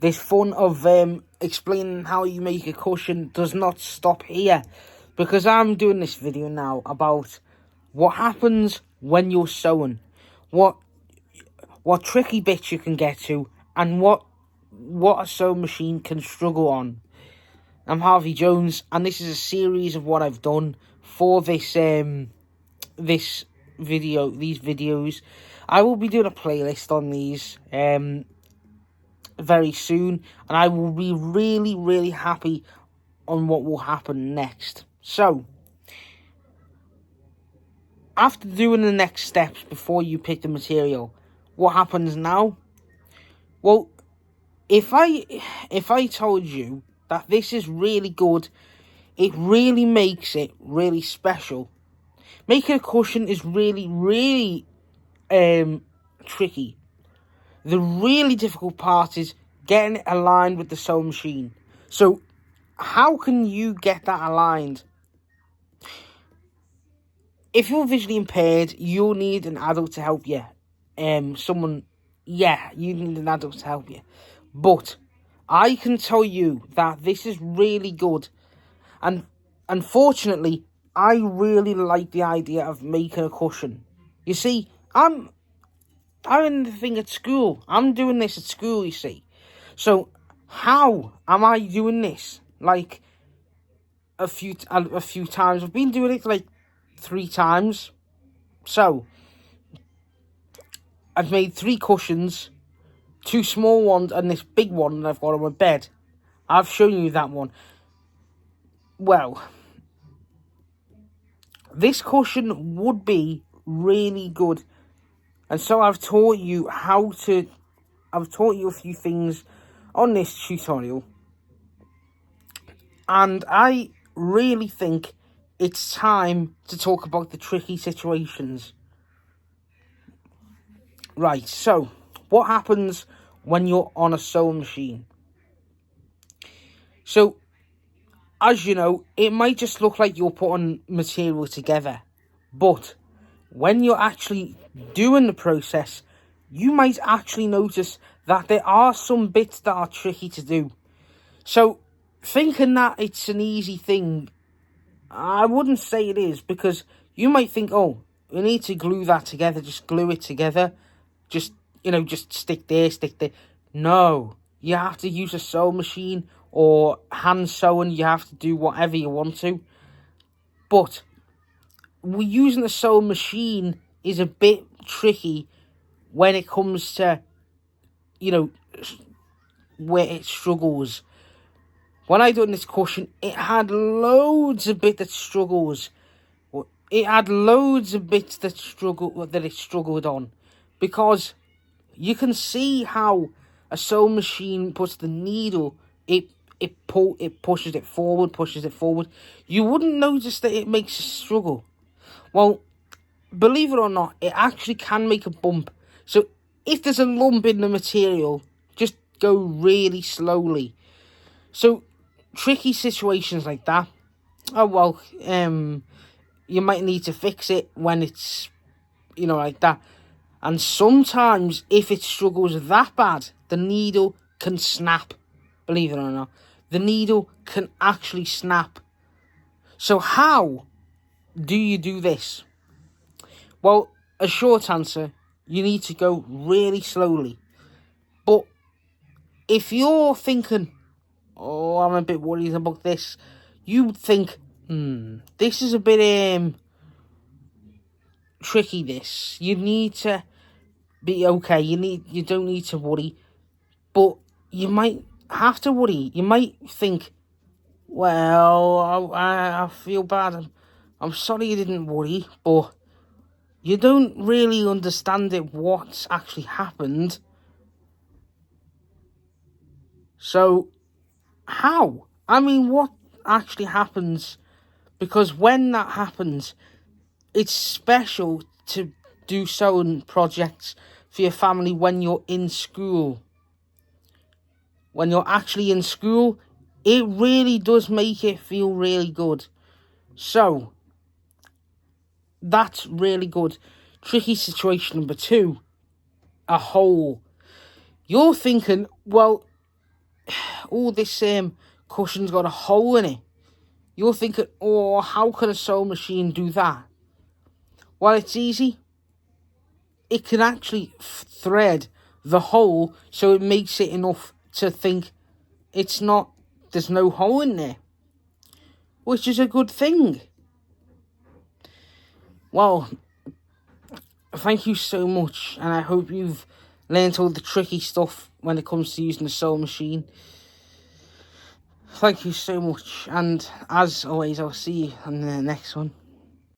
this fun of explaining how you make a cushion does not stop here, because I'm doing this video now about what happens when you're sewing, what tricky bits you can get to, and what a sewing machine can struggle on. I'm Harvey Jones, and this is a series of what I've done for these videos. I will be doing a playlist on these very soon, and I will be really, really happy on what will happen next. So, after doing the next steps before you pick the material, what happens now? Well, if I told you that this is really good, it really makes it really special. Making a cushion is really, really tricky. The really difficult part is getting it aligned with the sewing machine. So, how can you get that aligned? If you're visually impaired, you'll need an adult to help you. You need an adult to help you. But I can tell you that this is really good. And unfortunately, I really like the idea of making a cushion. You see, I'm in the thing at school. I'm doing this at school, you see. So, how am I doing this? Like, a few times. I've been doing it like 3 times. So, I've made 3 cushions, 2 small ones, and this big one that I've got on my bed. I've shown you that one. Well, this cushion would be really good. And so I've taught you a few things on this tutorial. And I really think it's time to talk about the tricky situations. Right, so what happens when you're on a sewing machine? So, as you know, it might just look like you're putting material together. But when you're actually doing the process, you might actually notice that there are some bits that are tricky to do. So, thinking that it's an easy thing, I wouldn't say it is, because you might think, oh, we need to glue that together, just glue it together, just stick there. No, you have to use a sewing machine or hand sewing. You have to do whatever you want to. But using a sewing machine is a bit tricky when it comes to, where it struggles. When I done this cushion, it had loads of bits that struggles. It had loads of bits that it struggled on, because you can see how a sewing machine puts the needle. It pushes it forward. You wouldn't notice that it makes a struggle. Well, believe it or not, it actually can make a bump. So if there's a lump in the material, just go really slowly. So tricky situations like that, you might need to fix it when it's, like that. And sometimes, if it struggles that bad, the needle can snap. Believe it or not, the needle can actually snap. So how do you do this? Well, a short answer, you need to go really slowly. But if you're thinking, oh, I'm a bit worried about this, you think, this is a bit tricky, this. You need to be okay. You don't need to worry. But you might have to worry. You might think, well, I feel bad. I'm sorry you didn't worry, but you don't really understand what's actually happened. So, how? I mean, what actually happens? Because when that happens, it's special to do sewing projects for your family when you're in school. When you're actually in school, it really does make it feel really good. So, that's really good. Tricky situation number 2, a hole. You're thinking, well, oh, this cushion's got a hole in it. You're thinking, oh, how can a sewing machine do that? Well, it's easy. It can actually thread the hole so it makes it enough to think there's no hole in there, which is a good thing. Well, thank you so much, and I hope you've learned all the tricky stuff when it comes to using the sewing machine. Thank you so much, and as always, I'll see you on the next one.